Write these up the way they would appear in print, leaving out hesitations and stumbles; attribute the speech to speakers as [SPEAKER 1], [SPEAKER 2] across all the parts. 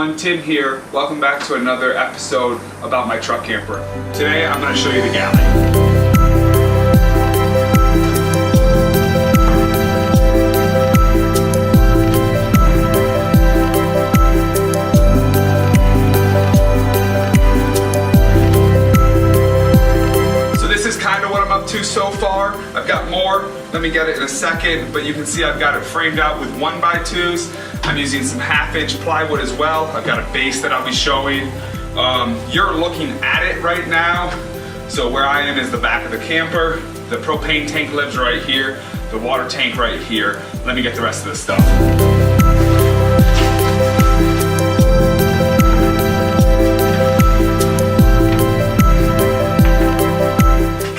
[SPEAKER 1] everyone, Tim here. Welcome back to another episode about my truck camper. Today I'm going to show you the Galley. So far, I've got more. Let me get it in a second, but you can see I've got it framed out with 1x2s. I'm using some 1/2-inch plywood as well. I've got a base that I'll be showing. You're looking at it right now. So where I am is the back of the camper. The propane tank lives right here. The water tank right here. Let me get the rest of the stuff.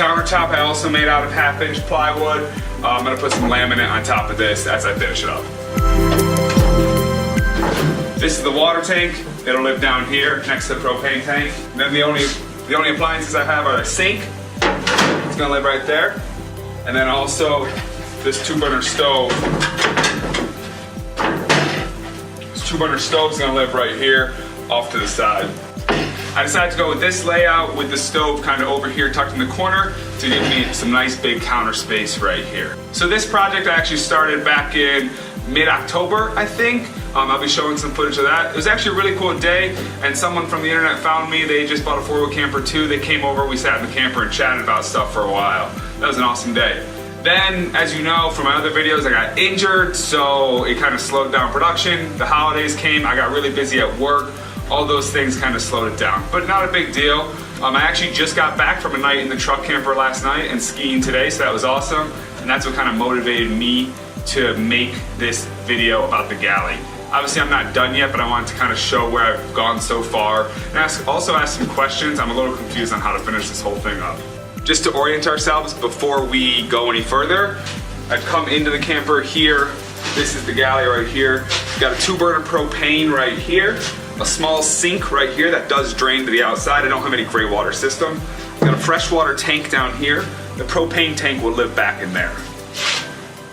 [SPEAKER 1] Countertop I also made out of 1/2-inch plywood. I'm going to put some laminate on top of this as I finish it up. This is the water tank. It'll live down here next to the propane tank. And then the only appliances I have are a sink. It's going to live right there. And then also this 2-burner stove. This 2-burner stove is going to live right here off to the side. I decided to go with this layout with the stove kind of over here tucked in the corner to give me some nice big counter space right here. So this project I actually started back in mid-October, I think. I'll be showing some footage of that. It was actually a really cool day, and someone from the internet found me. They just bought a 4-wheel camper too. They came over, we sat in the camper and chatted about stuff for a while. That was an awesome day. Then, as you know from my other videos, I got injured, so it kind of slowed down production. The holidays came, I got really busy at work. All those things kind of slowed it down, but not a big deal. I actually just got back from a night in the truck camper last night and skiing today, so that was awesome. And that's what kind of motivated me to make this video about the Galley. Obviously I'm not done yet, but I wanted to kind of show where I've gone so far and also ask some questions. I'm a little confused on how to finish this whole thing up. Just to orient ourselves before we go any further, I've come into the camper here. This is the Galley right here. Got a 2-burner propane right here. A small sink right here that does drain to the outside. I don't have any gray water system. Got a freshwater tank down here. The propane tank will live back in there.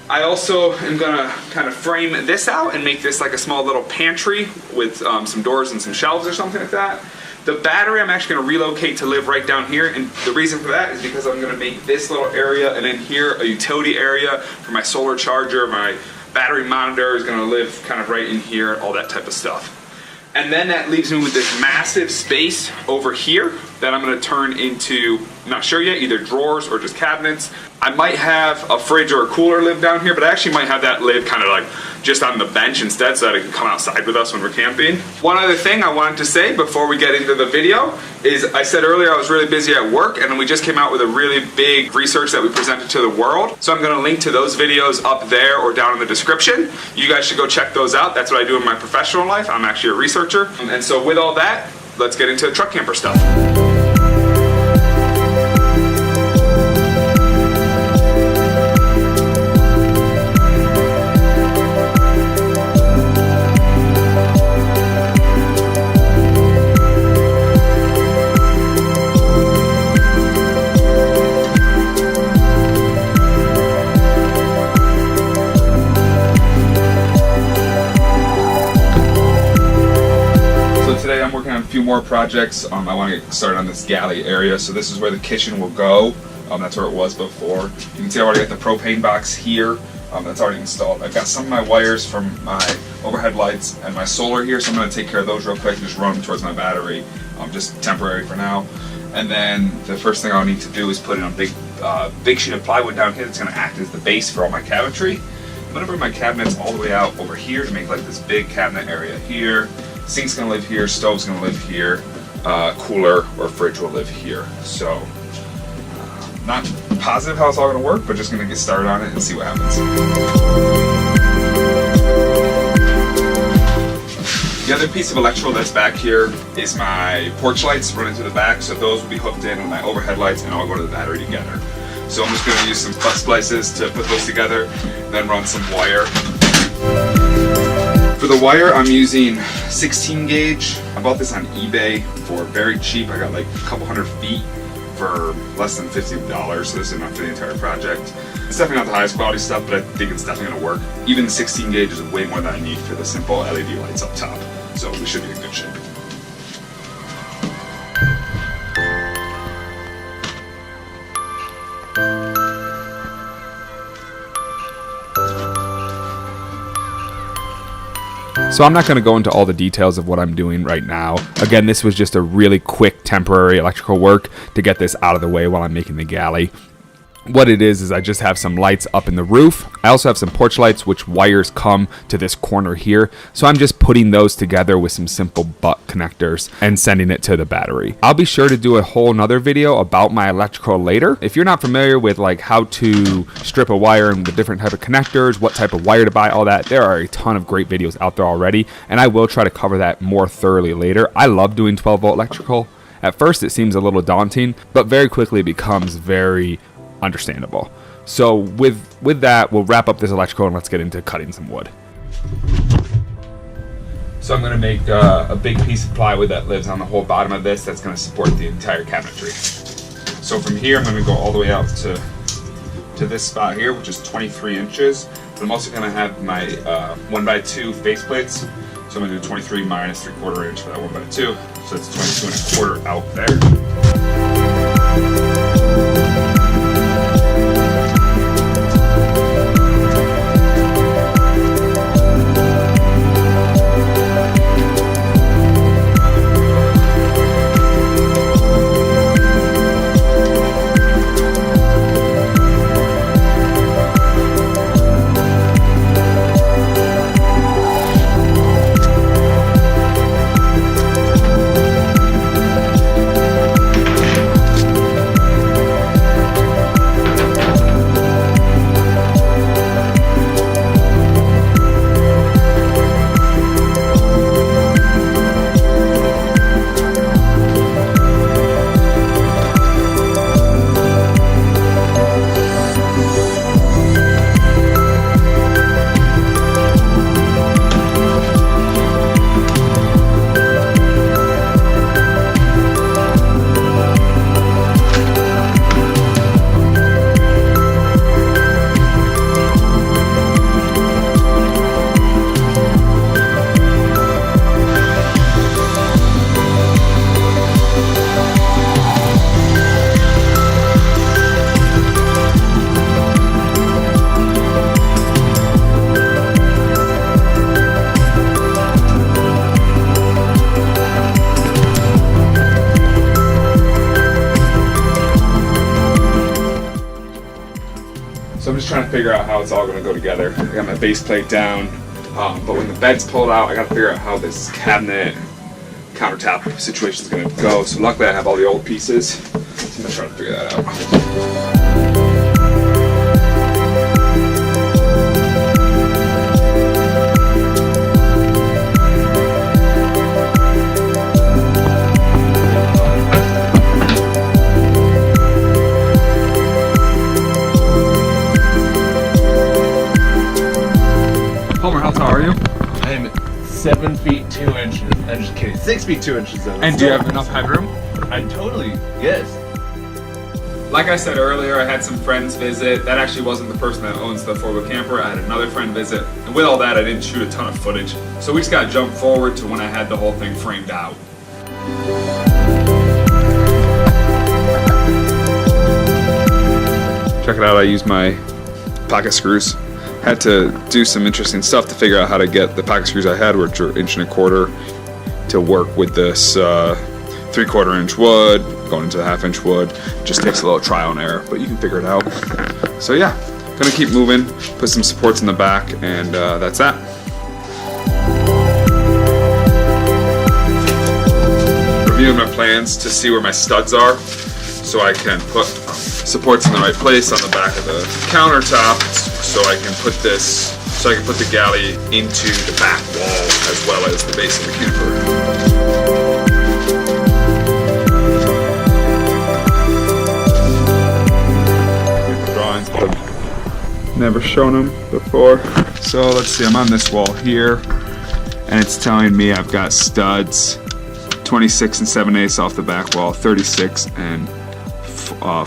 [SPEAKER 1] I also am gonna kind of frame this out and make this like a small little pantry with some doors and some shelves or something like that. The battery I'm actually gonna relocate to live right down here, and the reason for that is because I'm gonna make this little area and then here a utility area for my solar charger. My battery monitor is gonna live kind of right in here, all that type of stuff. And then that leaves me with this massive space over here that I'm gonna turn into, I'm not sure yet, either drawers or just cabinets. I might have a fridge or a cooler live down here, but I actually might have that live kind of like just on the bench instead so that it can come outside with us when we're camping. One other thing I wanted to say before we get into the video is I said earlier I was really busy at work, and we just came out with a really big research that we presented to the world. So I'm gonna link to those videos up there or down in the description. You guys should go check those out. That's what I do in my professional life. I'm actually a researcher. And so with all that, let's get into the truck camper stuff. Today I'm working on a few more projects. I want to get started on this Galley area. So this is where the kitchen will go. That's where it was before. You can see I already got the propane box here. That's already installed. I've got some of my wires from my overhead lights and my solar here, so I'm going to take care of those real quick and just run them towards my battery. Just temporary for now. And then the first thing I'll need to do is put in a big sheet of plywood down here that's going to act as the base for all my cabinetry. I'm going to bring my cabinets all the way out over here to make like this big cabinet area here. Sink's gonna live here, stove's gonna live here, cooler or fridge will live here. So, not positive how it's all gonna work, but just gonna get started on it and see what happens. The other piece of electrical that's back here is my porch lights running to the back, so those will be hooked in with my overhead lights and all go to the battery together. So I'm just gonna use some butt splices to put those together, then run some wire. For the wire, I'm using 16 gauge. I bought this on eBay for very cheap. I got like a couple hundred feet for less than $50, so this is enough for the entire project. It's definitely not the highest quality stuff, but I think it's definitely gonna work. Even the 16 gauge is way more than I need for the simple LED lights up top, so we should be good. connection.
[SPEAKER 2] So I'm not going to go into all the details of what I'm doing right now. Again, this was just a really quick temporary electrical work to get this out of the way while I'm making the galley. What it is I just have some lights up in the roof. I also have some porch lights which wires come to this corner here. So I'm just putting those together with some simple butt connectors and sending it to the battery. I'll be sure to do a whole nother video about my electrical later. If you're not familiar with like how to strip a wire and the different type of connectors, what type of wire to buy, all that, there are a ton of great videos out there already. And I will try to cover that more thoroughly later. I love doing 12-volt electrical. At first it seems a little daunting, but very quickly it becomes very understandable. So with that, we'll wrap up this electrical and let's get into cutting some wood.
[SPEAKER 1] So I'm going to make a big piece of plywood that lives on the whole bottom of this that's going to support the entire cabinetry. So from here I'm going to go all the way out to this spot here, which is 23 inches. But I'm also going to have my 1x2 face plates. So I'm going to do 23 minus 3/4 inch for that 1x2. So it's 22 1/4 out there. So I'm just trying to figure out how it's all going to go together. I got my base plate down, but when the bed's pulled out, I got to figure out how this cabinet countertop situation is going to go. So luckily I have all the old pieces, so I'm going to try to figure that out. How tall are you?
[SPEAKER 3] I'm 7 feet 2 inches. I'm just kidding. 6 feet 2 inches though.
[SPEAKER 1] And do you have enough headroom?
[SPEAKER 3] I totally, yes.
[SPEAKER 1] Like I said earlier, I had some friends visit. That actually wasn't the person that owns the 4-wheel camper. I had another friend visit. And with all that, I didn't shoot a ton of footage. So we just got to jump forward to when I had the whole thing framed out. Check it out, I used my pocket screws. Had to do some interesting stuff to figure out how to get the pocket screws I had, which are 1.25 inch, to work with this 3/4 inch wood, going into the 1/2 inch wood. Just takes a little trial and error, but you can figure it out. So yeah, gonna keep moving, put some supports in the back, and that's that. Reviewing my plans to see where my studs are, so I can put supports in the right place on the back of the countertop, so I can put the galley into the back wall as well as the base of the camper. Drawings, but I've never shown them before. So let's see, I'm on this wall here, and it's telling me I've got studs 26 and 7/8 off the back wall, 36 and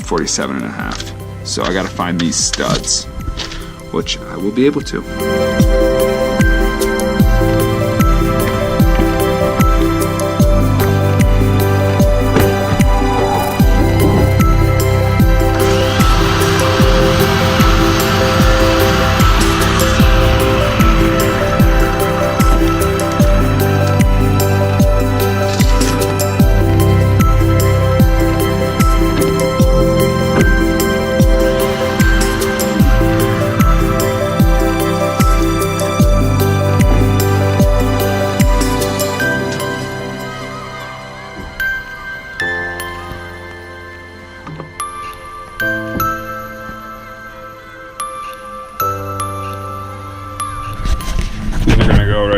[SPEAKER 1] 47.5. So I gotta find these studs, which I will be able to.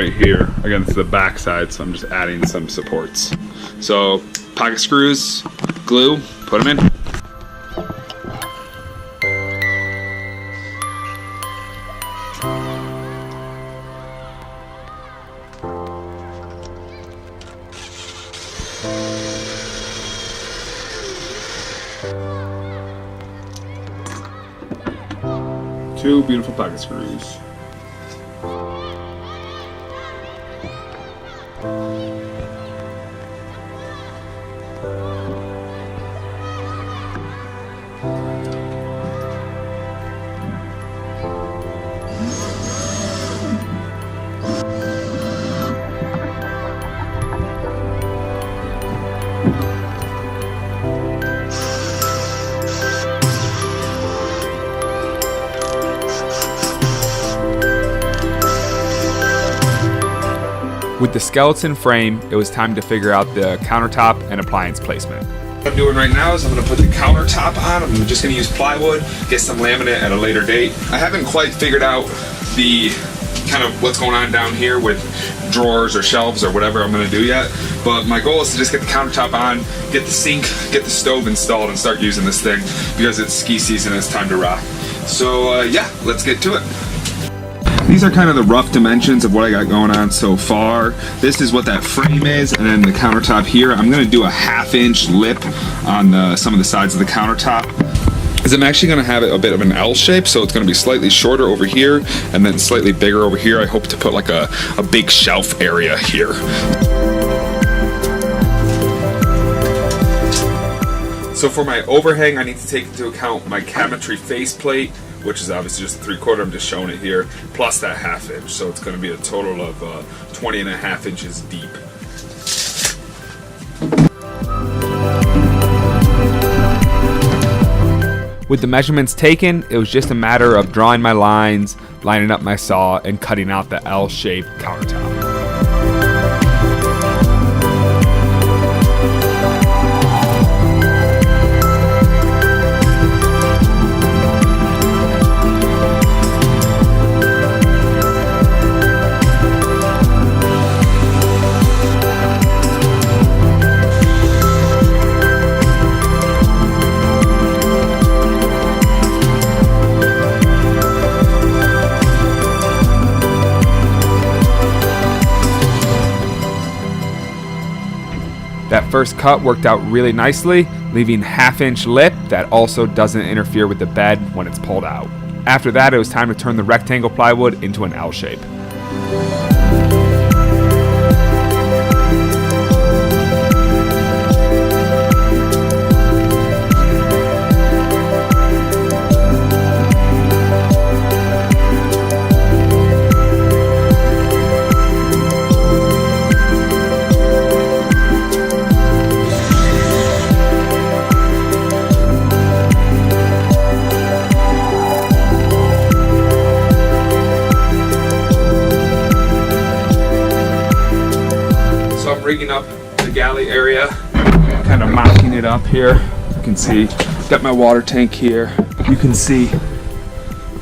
[SPEAKER 1] right here. Again, this is the back side, so I'm just adding some supports. So pocket screws, glue, put them in. Two beautiful pocket screws.
[SPEAKER 2] With the skeleton frame, it was time to figure out the countertop and appliance placement.
[SPEAKER 1] What I'm doing right now is I'm going to put the countertop on. I'm just going to use plywood, get some laminate at a later date. I haven't quite figured out the kind of what's going on down here with drawers or shelves or whatever I'm going to do yet, but my goal is to just get the countertop on, get the sink, get the stove installed, and start using this thing because it's ski season and it's time to rock. So yeah, let's get to it. These are kind of the rough dimensions of what I got going on so far. This is what that frame is, and then the countertop here. I'm going to do a 1/2 inch lip on some of the sides of the countertop. Is I'm actually going to have it a bit of an L shape, so it's going to be slightly shorter over here and then slightly bigger over here. I hope to put like a big shelf area here. So for my overhang, I need to take into account my cabinetry faceplate, which is obviously just 3/4, I'm just showing it here, plus that 1/2 inch. So it's going to be a total of 20.5 inches deep.
[SPEAKER 2] With the measurements taken, it was just a matter of drawing my lines, lining up my saw, and cutting out the L-shaped countertop. That first cut worked out really nicely, leaving 1/2 inch lip that also doesn't interfere with the bed when it's pulled out. After that, it was time to turn the rectangle plywood into an L shape.
[SPEAKER 1] Rigging up the galley area, kind of mocking it up here. You can see, got my water tank here. You can see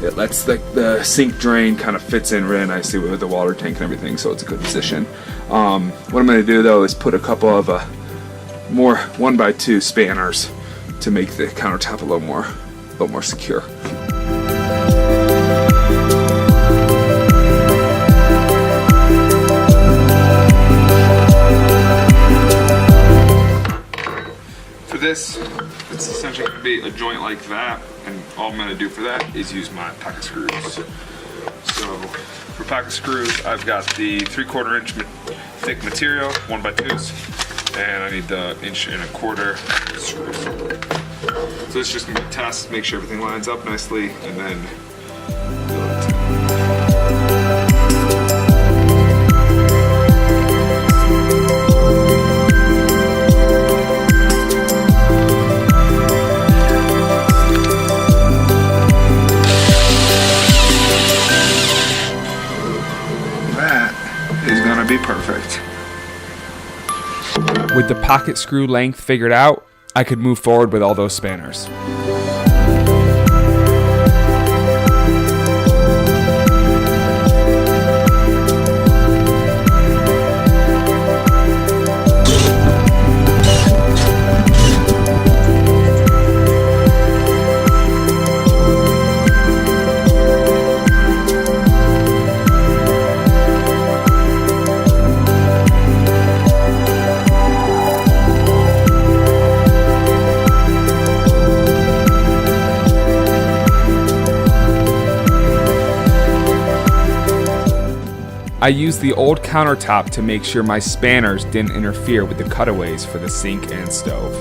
[SPEAKER 1] it lets the sink drain kind of fits in really nicely with the water tank and everything, so it's a good position. What I'm going to do though is put a couple of more 1x2 spanners to make the countertop a little more secure. This, it's essentially going to be a joint like that, and all I'm going to do for that is use my pocket screws. So for pocket screws, I've got the 3/4 inch thick material, 1x2s, and I need the 1.25 inch screws. So it's just going to be a test, make sure everything lines up nicely, and then be perfect.
[SPEAKER 2] With the pocket screw length figured out, I could move forward with all those spanners. used the old countertop to make sure my spanners didn't interfere with the cutaways for the sink and stove.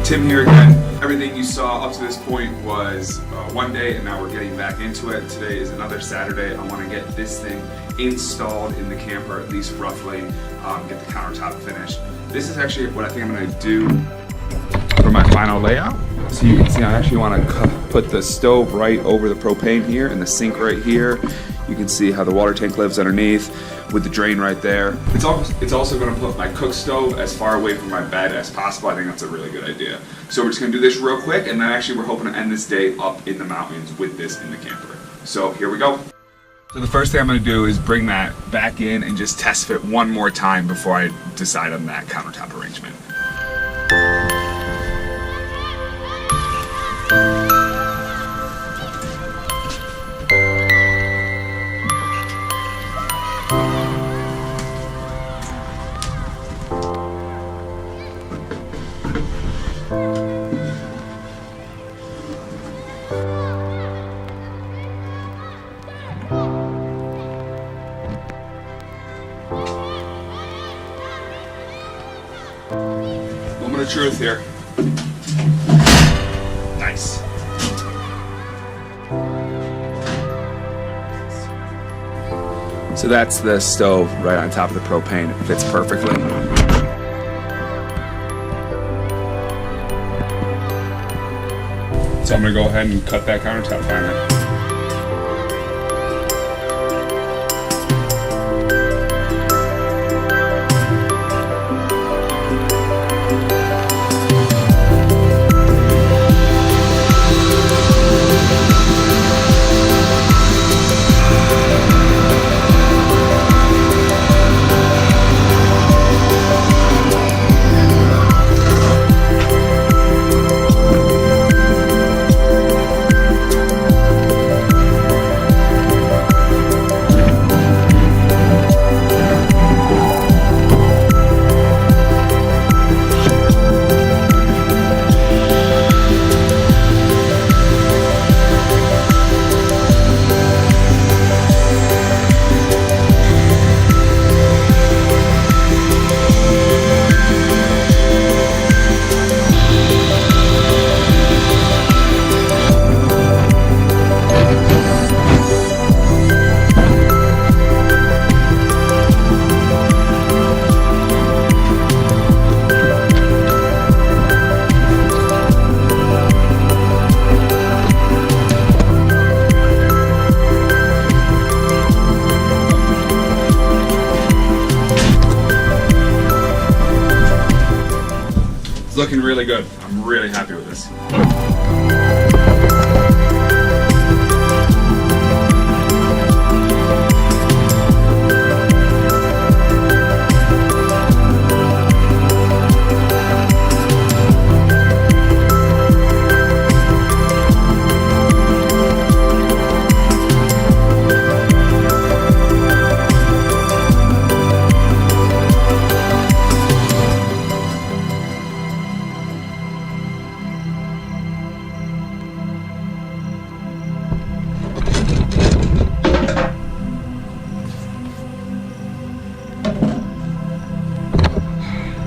[SPEAKER 1] Tim here again. Everything you saw up to this point was one day, and now we're getting back into it. Today is another Saturday. I want to get this thing installed in the camper, at least roughly, get the countertop finished. This is actually what I think I'm going to do for my final layout. So you can see I actually want to put the stove right over the propane here and the sink right here. You can see how the water tank lives underneath with the drain right there. It's also going to put my cook stove as far away from my bed as possible. I think that's a really good idea. So we're just going to do this real quick, and then actually we're hoping to end this day up in the mountains with this in the camper. So here we go. So the first thing I'm going to do is bring that back in and just test fit one more time before I decide on that countertop arrangement. Moment of truth here. Nice. So that's the stove right on top of the propane. It fits perfectly. So I'm gonna go ahead and cut that countertop finally. It's looking really good. I'm really happy with this.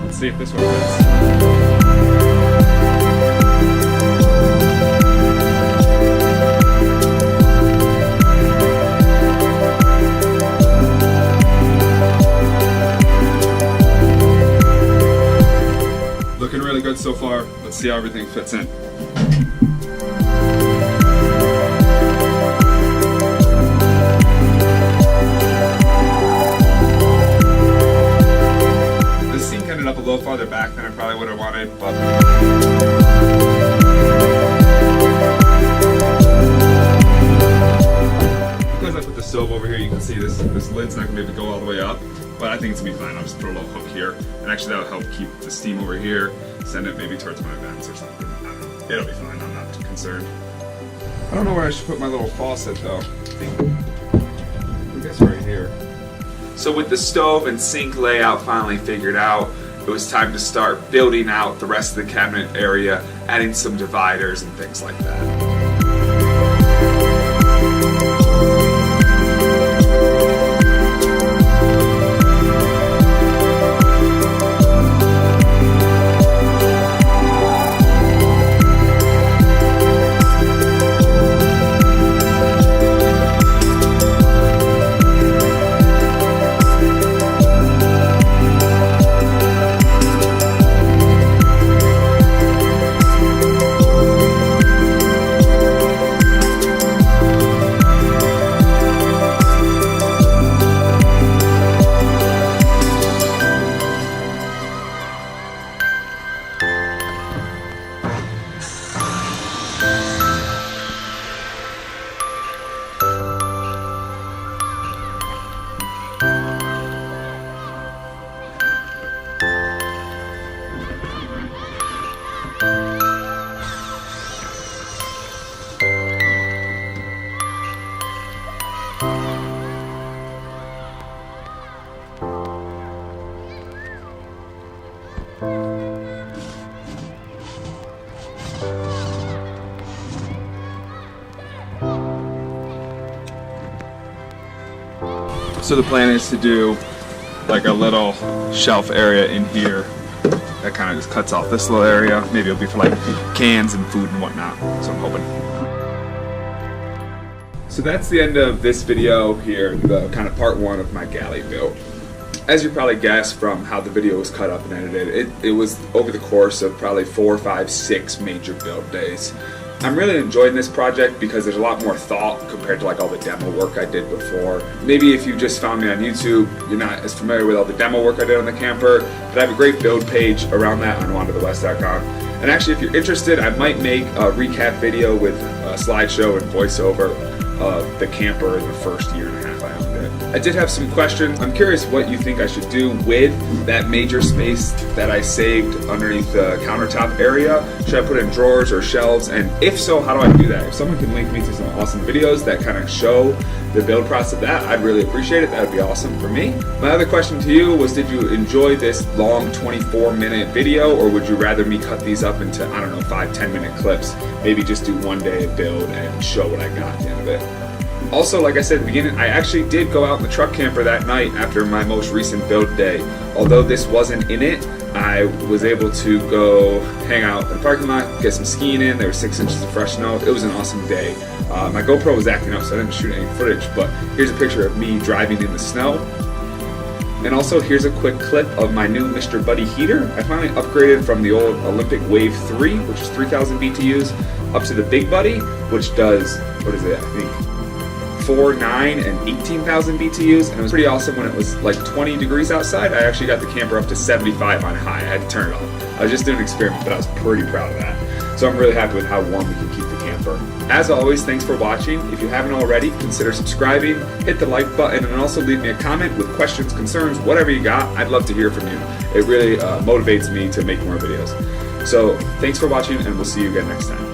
[SPEAKER 1] Let's see if this one fits. Looking really good so far. Let's see how everything fits in. This sink ended up a little farther back than I probably would have wanted, but because I put the stove over here. You can see this lid's not gonna be able to go all the way up, but I think it's gonna be fine. I'll just put a little hook here, and actually that'll help keep the steam over here, send it maybe towards my vents or something. I don't know. It'll be fine. I'm not too concerned. I don't know where I should put my little faucet though. I guess right here. So with the stove and sink layout finally figured out, it was time to start building out the rest of the cabinet area, adding some dividers and things like that. So the plan is to do like a little shelf area in here that kind of just cuts off this little area. Maybe it'll be for like cans and food and whatnot, so I'm hoping. So that's the end of this video here, the kind of part one of my galley build. As you probably guessed from how the video was cut up and edited, it was over the course of probably 4, 5, 6 major build days. I'm really enjoying this project because there's a lot more thought compared to like all the demo work I did before. Maybe if you just found me on YouTube, you're not as familiar with all the demo work I did on the camper, but I have a great build page around that on wanderthewest.com. And actually, if you're interested, I might make a recap video with a slideshow and voiceover of the camper in the first year and a half I owned it. I did have some questions. I'm curious what you think I should do with that major space that I saved underneath the countertop area. Should I put in drawers or shelves? And if so, how do I do that? If someone can link me to some awesome videos that kind of show the build process of that, I'd really appreciate it. That would be awesome for me. My other question to you was, did you enjoy this long 24-minute video, or would you rather me cut these up into, I don't know, 5-10 minute clips? Maybe just do one day of build and show what I got at the end of it. Also, like I said at the beginning, I actually did go out in the truck camper that night after my most recent build day. Although this wasn't in it, I was able to go hang out in the parking lot, get some skiing in. There was 6 inches of fresh snow. It was an awesome day. My GoPro was acting up, so I didn't shoot any footage, but here's a picture of me driving in the snow. And also, here's a quick clip of my new Mr. Buddy heater. I finally upgraded from the old Olympic Wave 3, which is 3,000 BTUs, up to the Big Buddy, which does, what is it, I think, 4, 9, and 18,000 BTUs, and it was pretty awesome when it was like 20 degrees outside. I actually got the camper up to 75 on high. I had to turn it off. I was just doing an experiment, but I was pretty proud of that. So I'm really happy with how warm we can keep the camper. As always, thanks for watching. If you haven't already, consider subscribing, hit the like button, and also leave me a comment with questions, concerns, whatever you got. I'd love to hear from you. It really motivates me to make more videos. So thanks for watching, and we'll see you again next time.